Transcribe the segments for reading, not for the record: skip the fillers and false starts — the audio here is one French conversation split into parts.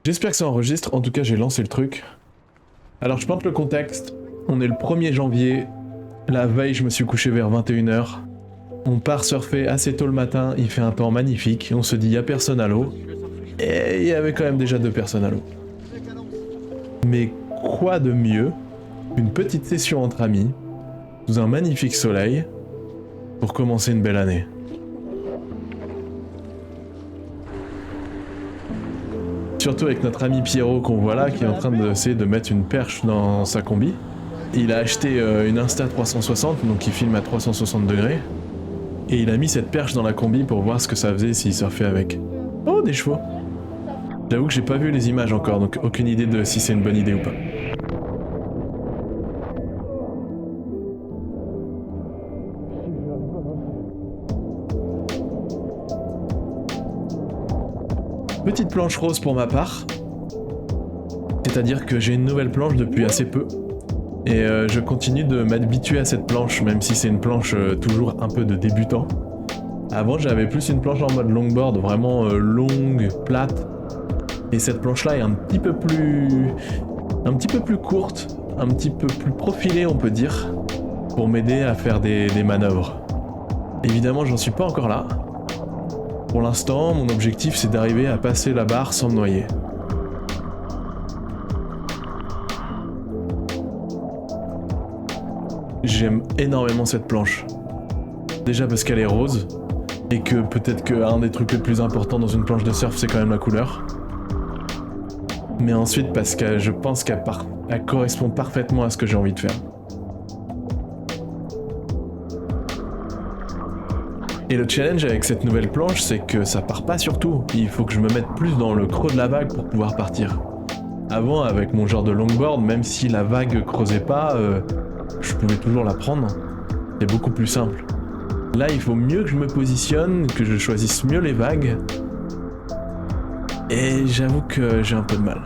J'espère que ça enregistre, en tout cas j'ai lancé le truc. Alors je plante le contexte, on est le 1er janvier, la veille je me suis couché vers 21h. On part surfer assez tôt le matin, il fait un temps magnifique, on se dit y a personne à l'eau. Et il y avait quand même déjà 2 personnes à l'eau. Mais quoi de mieux qu'une petite session entre amis, sous un magnifique soleil, pour commencer une belle année. Surtout avec notre ami Pierrot qu'on voit là, qui est en train d'essayer de mettre une perche dans sa combi. Il a acheté une Insta 360, donc il filme à 360 degrés. Et il a mis cette perche dans la combi pour voir ce que ça faisait s'il surfait avec. Oh, des chevaux! J'avoue que j'ai pas vu les images encore, donc aucune idée de si c'est une bonne idée ou pas. Petite planche rose pour ma part. C'est-à-dire que j'ai une nouvelle planche depuis assez peu. Et je continue de m'habituer à cette planche, même si c'est une planche toujours un peu de débutant. Avant j'avais plus une planche en mode longboard, vraiment longue, plate. Et cette planche-là est un petit peu plus courte, un petit peu plus profilée on peut dire, pour m'aider à faire des manœuvres. Évidemment j'en suis pas encore là. Pour l'instant, mon objectif c'est d'arriver à passer la barre sans me noyer. J'aime énormément cette planche. Déjà parce qu'elle est rose, et que peut-être qu'un des trucs les plus importants dans une planche de surf c'est quand même la couleur. Mais ensuite parce que je pense qu'elle correspond parfaitement à ce que j'ai envie de faire. Et le challenge avec cette nouvelle planche, c'est que ça part pas sur tout. Il faut que je me mette plus dans le creux de la vague pour pouvoir partir. Avant, avec mon genre de longboard, même si la vague creusait pas, je pouvais toujours la prendre. C'est beaucoup plus simple. Là, il faut mieux que je me positionne, que je choisisse mieux les vagues. Et j'avoue que j'ai un peu de mal.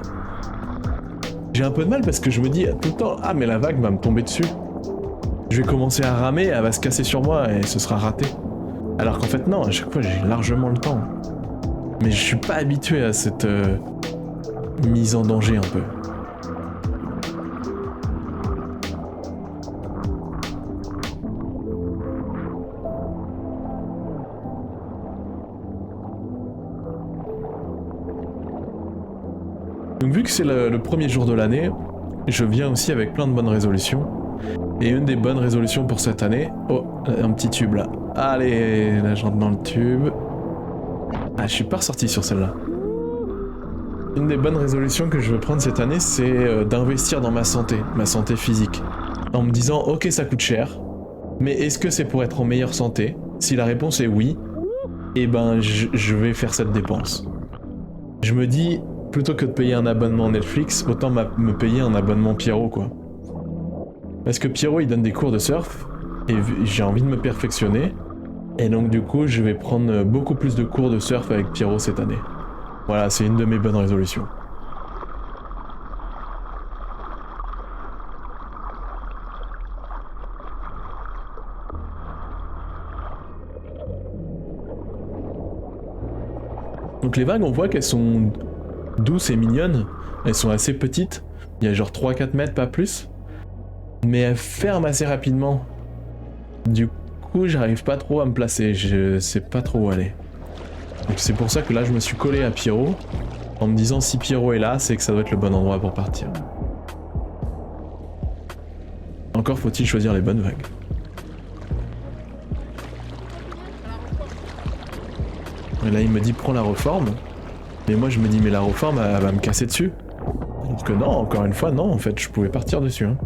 J'ai un peu de mal parce que je me dis tout le temps, ah mais la vague va me tomber dessus. Je vais commencer à ramer, elle va se casser sur moi et ce sera raté. Alors qu'en fait non, à chaque fois j'ai largement le temps. Mais je suis pas habitué à cette mise en danger un peu. Donc vu que c'est le premier jour de l'année, je viens aussi avec plein de bonnes résolutions. Et une des bonnes résolutions pour cette année... Oh, un petit tube là. Allez, là j'entre dans le tube. Ah, je suis pas ressorti sur celle-là. Une des bonnes résolutions que je veux prendre cette année, c'est d'investir dans ma santé physique. En me disant, ok ça coûte cher, mais est-ce que c'est pour être en meilleure santé? Si la réponse est oui, eh ben je vais faire cette dépense. Je me dis, plutôt que de payer un abonnement Netflix, autant me payer un abonnement Pierrot quoi. Parce que Pierrot il donne des cours de surf, et j'ai envie de me perfectionner, et donc du coup je vais prendre beaucoup plus de cours de surf avec Pierrot cette année. Voilà, c'est une de mes bonnes résolutions. Donc les vagues on voit qu'elles sont douces et mignonnes, elles sont assez petites, il y a genre 3-4 mètres pas plus. Mais elle ferme assez rapidement. Du coup, j'arrive pas trop à me placer, je sais pas trop où aller. Donc c'est pour ça que là, je me suis collé à Pierrot, en me disant si Pierrot est là, c'est que ça doit être le bon endroit pour partir. Encore faut-il choisir les bonnes vagues. Et là, il me dit prends la reforme. Mais moi, je me dis mais la reforme, elle va me casser dessus. Alors que non, encore une fois, non, en fait, je pouvais partir dessus. Hein.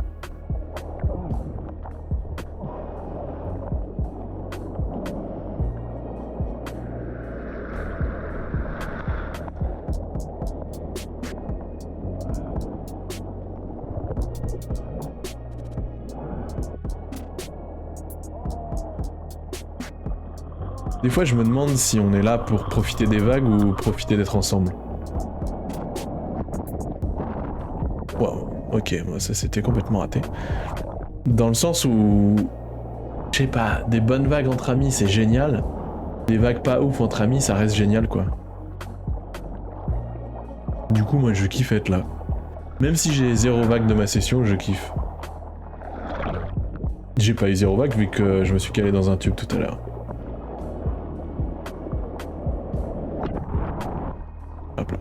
Des fois, je me demande si on est là pour profiter des vagues ou profiter d'être ensemble. Waouh, ok, moi ça c'était complètement raté. Dans le sens où... Je sais pas, des bonnes vagues entre amis c'est génial. Des vagues pas ouf entre amis ça reste génial quoi. Du coup, moi, je kiffe être là. Même si j'ai 0 vague de ma session, je kiffe. J'ai pas eu 0 vague vu que je me suis calé dans un tube tout à l'heure. Hop là.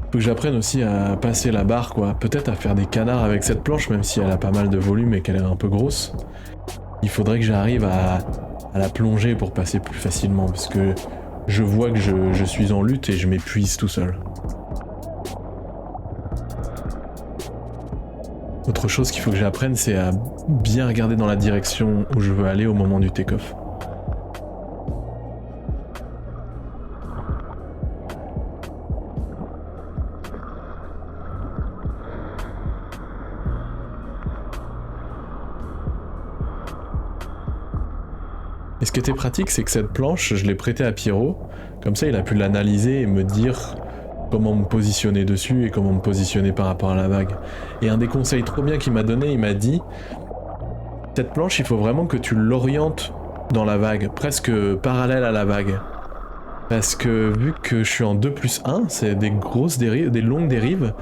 Faut que j'apprenne aussi à passer la barre, quoi. Peut-être à faire des canards avec cette planche, même si elle a pas mal de volume et qu'elle est un peu grosse. Il faudrait que j'arrive à la plonger pour passer plus facilement, parce que je vois que je suis en lutte et je m'épuise tout seul. Autre chose qu'il faut que j'apprenne, c'est à bien regarder dans la direction où je veux aller au moment du take-off. Et ce qui était pratique, c'est que cette planche, je l'ai prêtée à Pierrot, comme ça il a pu l'analyser et me dire comment me positionner dessus et comment me positionner par rapport à la vague. Et un des conseils trop bien qu'il m'a donné, il m'a dit cette planche, il faut vraiment que tu l'orientes dans la vague, presque parallèle à la vague. Parce que vu que je suis en 2+1, c'est des grosses dérives, des longues dérives,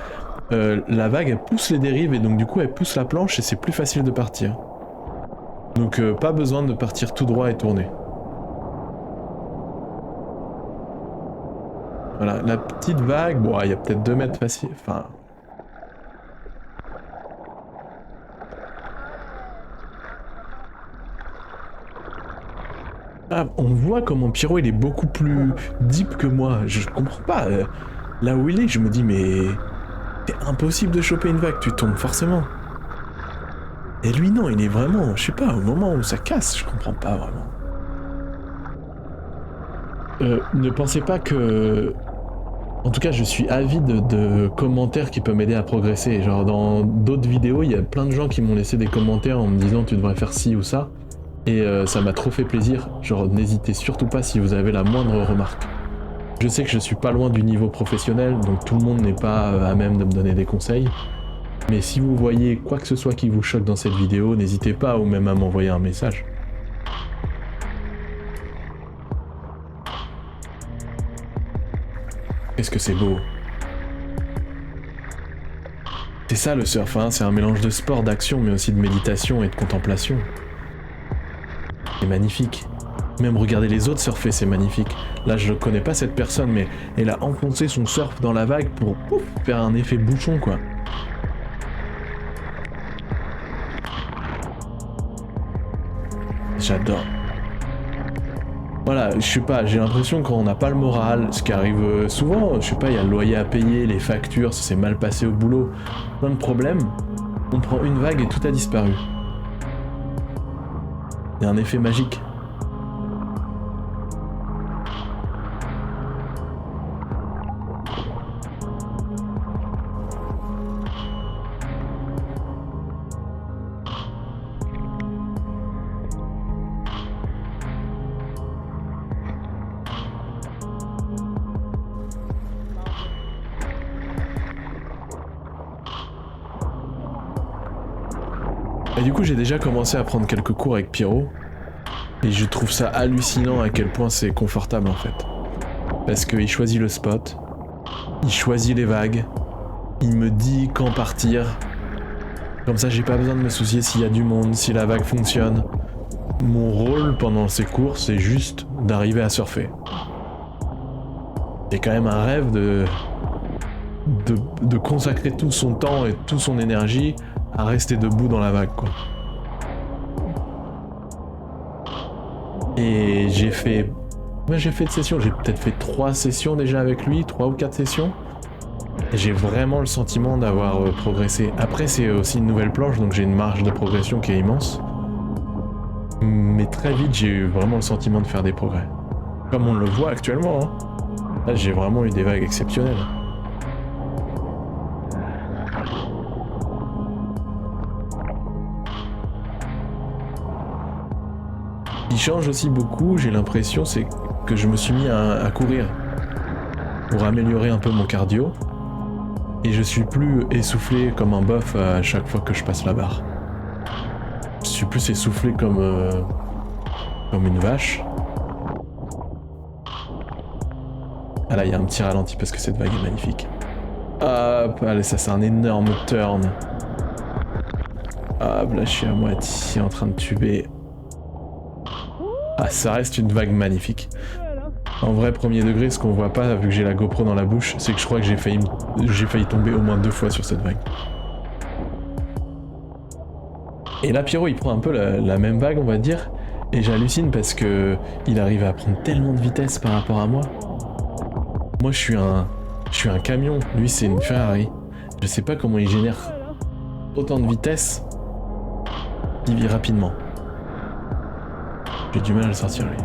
la vague elle pousse les dérives et donc du coup elle pousse la planche et c'est plus facile de partir. Donc pas besoin de partir tout droit et tourner. Voilà, la petite vague, bon, il y a peut-être 2 mètres facile, enfin... Ah, on voit comment Pierrot il est beaucoup plus deep que moi, je comprends pas. Là où il est, je me dis mais... C'est impossible de choper une vague, tu tombes forcément. Et lui non, il est vraiment, je sais pas, au moment où ça casse, je comprends pas vraiment. Ne pensez pas que... En tout cas, je suis avide de commentaires qui peuvent m'aider à progresser. Genre dans d'autres vidéos, il y a plein de gens qui m'ont laissé des commentaires en me disant tu devrais faire ci ou ça. Et ça m'a trop fait plaisir. Genre n'hésitez surtout pas si vous avez la moindre remarque. Je sais que je suis pas loin du niveau professionnel, donc tout le monde n'est pas à même de me donner des conseils. Mais si vous voyez quoi que ce soit qui vous choque dans cette vidéo, n'hésitez pas ou même à m'envoyer un message. Qu'est-ce que c'est beau. C'est ça le surf, hein, c'est un mélange de sport, d'action, mais aussi de méditation et de contemplation. C'est magnifique. Même regarder les autres surfer, c'est magnifique. Là, je ne connais pas cette personne, mais elle a enfoncé son surf dans la vague pour pouf, faire un effet bouchon, quoi. J'adore. Voilà, je sais pas, j'ai l'impression quand on n'a pas le moral, ce qui arrive souvent, je sais pas, il y a le loyer à payer, les factures, ça s'est mal passé au boulot, plein de problèmes, on prend une vague et tout a disparu. Il y a un effet magique. Et du coup, j'ai déjà commencé à prendre quelques cours avec Pierrot. Et je trouve ça hallucinant à quel point c'est confortable en fait. Parce qu'il choisit le spot, il choisit les vagues, il me dit quand partir. Comme ça, j'ai pas besoin de me soucier s'il y a du monde, si la vague fonctionne. Mon rôle pendant ces cours, c'est juste d'arriver à surfer. C'est quand même un rêve de consacrer tout son temps et toute son énergie à rester debout dans la vague, quoi. Et j'ai fait de sessions, j'ai peut-être fait 3 sessions déjà avec lui, 3 ou 4 sessions. Et j'ai vraiment le sentiment d'avoir progressé. Après, c'est aussi une nouvelle planche, donc j'ai une marge de progression qui est immense. Mais très vite, j'ai eu vraiment le sentiment de faire des progrès. Comme on le voit actuellement, hein. Là, j'ai vraiment eu des vagues exceptionnelles. Ce qui change aussi beaucoup, j'ai l'impression, c'est que je me suis mis à courir pour améliorer un peu mon cardio. Et je suis plus essoufflé comme un bœuf à chaque fois que je passe la barre. Je suis plus essoufflé comme une vache. Ah là, il y a un petit ralenti parce que cette vague est magnifique. Hop, allez, ça c'est un énorme turn. Hop, là je suis à moitié en train de tuber. Ah, ça reste une vague magnifique. En vrai, premier degré, ce qu'on voit pas, vu que j'ai la GoPro dans la bouche, c'est que je crois que j'ai failli tomber au moins 2 fois sur cette vague. Et là, Pierrot, il prend un peu la même vague, on va dire, et j'hallucine parce que il arrive à prendre tellement de vitesse par rapport à moi. Moi, je suis un camion, lui, c'est une Ferrari. Je sais pas comment il génère autant de vitesse. Il vit rapidement. J'ai du mal à le sortir, lui.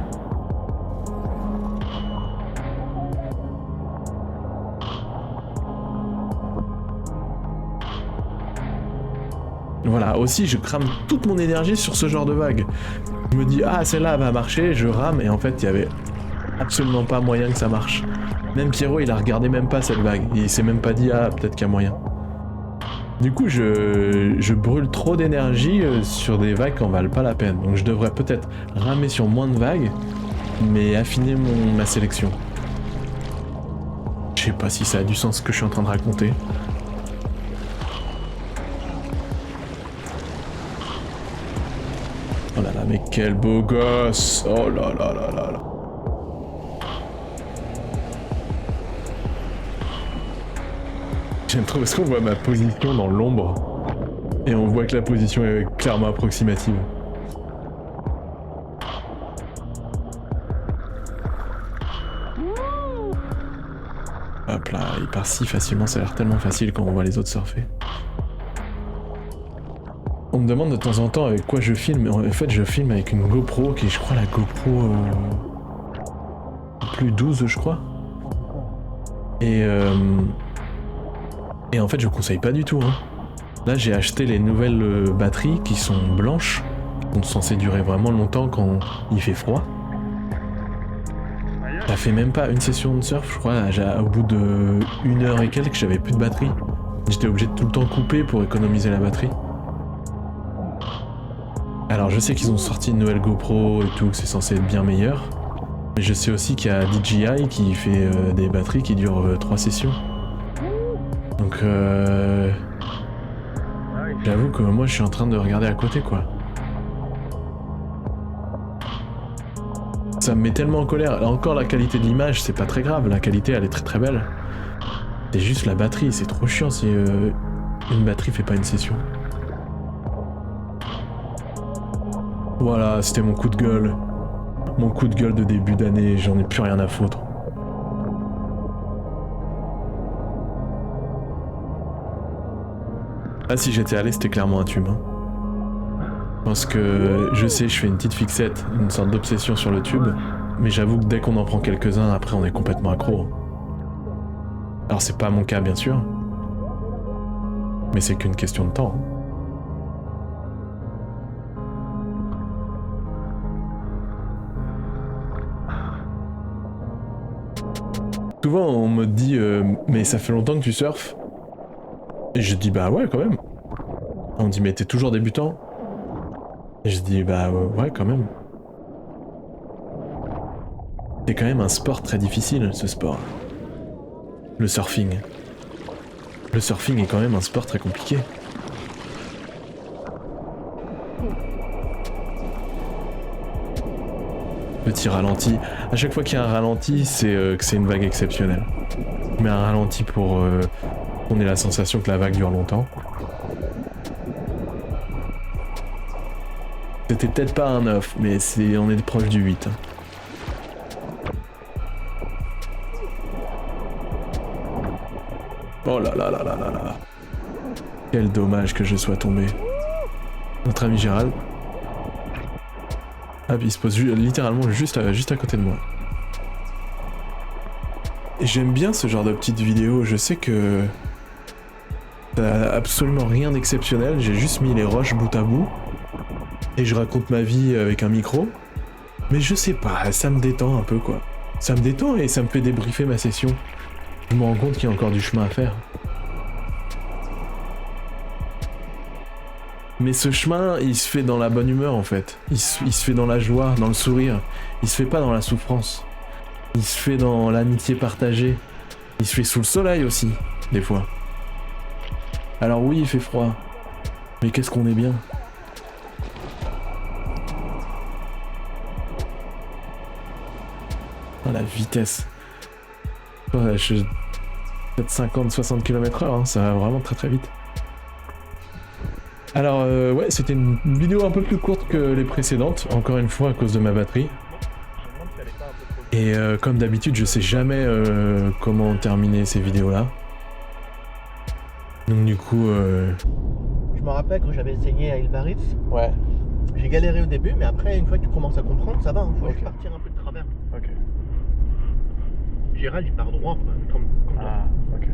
Voilà, aussi je crame toute mon énergie sur ce genre de vague. Je me dis, ah celle-là va marcher, je rame, et en fait il y avait absolument pas moyen que ça marche. Même Pierrot il a regardé même pas cette vague, il s'est même pas dit, ah peut-être qu'il y a moyen. Du coup je brûle trop d'énergie sur des vagues qui en valent pas la peine, donc je devrais peut-être ramer sur moins de vagues, mais affiner ma sélection. Je sais pas si ça a du sens ce que je suis en train de raconter. Oh là là, mais quel beau gosse! Oh là là là là là! J'aime trop parce qu'on voit ma position dans l'ombre. Et on voit que la position est clairement approximative. Hop là, il part si facilement, ça a l'air tellement facile quand on voit les autres surfer. On me demande de temps en temps avec quoi je filme, en fait je filme avec une GoPro qui est je crois la GoPro plus 12 je crois. Et en fait je conseille pas du tout. Hein. Là j'ai acheté les nouvelles batteries qui sont blanches, qui sont censées durer vraiment longtemps quand il fait froid. Ça fait même pas une session de surf, je crois, au bout de 1 heure et quelques j'avais plus de batterie. J'étais obligé de tout le temps couper pour économiser la batterie. Alors je sais qu'ils ont sorti une nouvelle GoPro et tout, que c'est censé être bien meilleur. Mais je sais aussi qu'il y a DJI qui fait des batteries qui durent 3 sessions. Donc j'avoue que moi je suis en train de regarder à côté quoi. Ça me met tellement en colère. Là encore la qualité de l'image c'est pas très grave, la qualité elle est très très belle. C'est juste la batterie, c'est trop chiant si une batterie fait pas une session. Voilà, c'était mon coup de gueule. Mon coup de gueule de début d'année, j'en ai plus rien à foutre. Ah si j'étais allé, c'était clairement un tube. Hein. Parce que je sais, je fais une petite fixette, une sorte d'obsession sur le tube, mais j'avoue que dès qu'on en prend quelques-uns, après on est complètement accro. Alors c'est pas mon cas bien sûr, mais c'est qu'une question de temps. Souvent on me dit mais ça fait longtemps que tu surfes. Et je dis bah ouais quand même. On me dit mais t'es toujours débutant. Et je dis bah ouais quand même. C'est quand même un sport très difficile ce sport. Le surfing. Le surfing est quand même un sport très compliqué. Petit ralenti. À chaque fois qu'il y a un ralenti, c'est que c'est une vague exceptionnelle. Je mets un ralenti pour qu'on ait la sensation que la vague dure longtemps. C'était peut-être pas un 9, mais on est proche du 8. Oh là là là là là là. Quel dommage que je sois tombé. Notre ami Gérald. Ah, il se pose littéralement juste à côté de moi. Et j'aime bien ce genre de petites vidéos, je sais que ça n'a absolument rien d'exceptionnel, j'ai juste mis les roches bout à bout, et je raconte ma vie avec un micro, mais je sais pas, ça me détend un peu quoi. Ça me détend et ça me fait débriefer ma session. Je me rends compte qu'il y a encore du chemin à faire. Mais ce chemin, il se fait dans la bonne humeur en fait. Il se fait dans la joie, dans le sourire. Il se fait pas dans la souffrance. Il se fait dans l'amitié partagée. Il se fait sous le soleil aussi, des fois. Alors oui, il fait froid. Mais qu'est-ce qu'on est bien. Oh, la vitesse. Ouais, je suis peut-être 50-60 km/h, hein, ça va vraiment très très vite. Alors ouais, c'était une vidéo un peu plus courte que les précédentes, encore une fois à cause de ma batterie. Et comme d'habitude, je sais jamais comment terminer ces vidéos-là. Donc du coup... Je me rappelle quand j'avais essayé à Île Baritz, Ouais. j'ai galéré au début, mais après, une fois que tu commences à comprendre, ça va, hein, faut Ok. juste partir un peu de travers. Ok. Gérald, il part droit, comme toi. Ah, ok.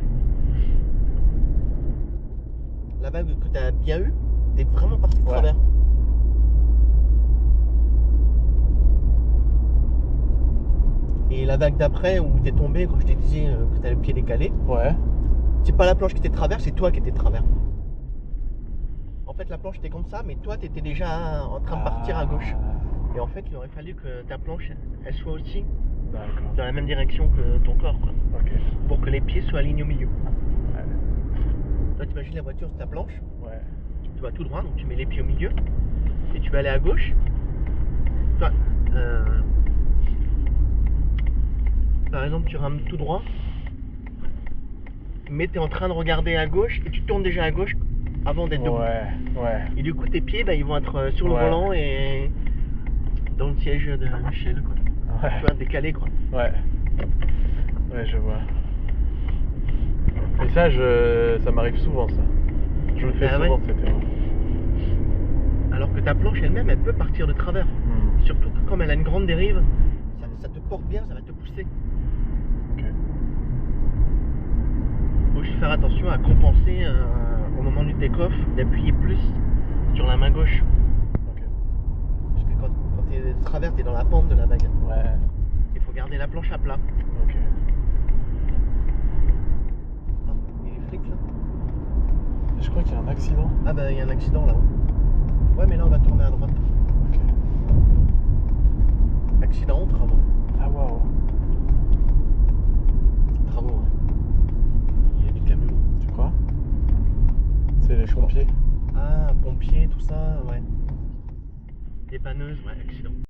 La vague que t'as bien eue, t'es vraiment parti de Ouais. travers. Et la vague d'après, où t'es tombé, quand je t'ai dit que t'as le pied décalé, Ouais. c'est pas la planche qui était de travers, c'est toi qui étais de travers. En fait, la planche était comme ça, mais toi, t'étais déjà en train de partir à gauche. Et en fait, il aurait fallu que ta planche, elle soit aussi D'accord. dans la même direction que ton corps, quoi. Ok. Pour que les pieds soient alignés au milieu. Ouais. Toi, t'imagines la voiture, c'est ta planche, Ouais. tu vas tout droit, donc tu mets les pieds au milieu, et tu vas aller à gauche. Toi, par exemple, tu rames tout droit, mais t'es en train de regarder à gauche, et tu tournes déjà à gauche avant d'être debout. Ouais. Ouais. Et du coup, tes pieds, bah, ils vont être sur le Ouais. volant et dans le siège de Michel, quoi. Ouais. Tu vois, décalé, quoi. Ouais. Ouais, je vois. Et ça, ça m'arrive souvent, ça. Je le fais Ah ouais. souvent, cette erreur. Alors que ta planche elle-même, elle peut partir de travers. Surtout que comme elle a une grande dérive, ça te porte bien, ça va te pousser. Ok. Faut juste faire attention à compenser au moment du take-off, d'appuyer plus sur la main gauche. Ok. Parce que quand t'es de travers, t'es dans la pente de la vague. Ouais. Il faut garder la planche à plat. Ok. Ah, il y a les flics là. Je crois qu'il y a un accident. Ah bah il y a un accident là-haut. Ouais mais là on va tourner à droite. Ok. Accident ou travaux? Ah waouh. Travaux. Hein. Il y a des camions. Tu crois? C'est les pompiers. Ah, pompiers, tout ça, ouais. Dépanneuse, ouais, accident.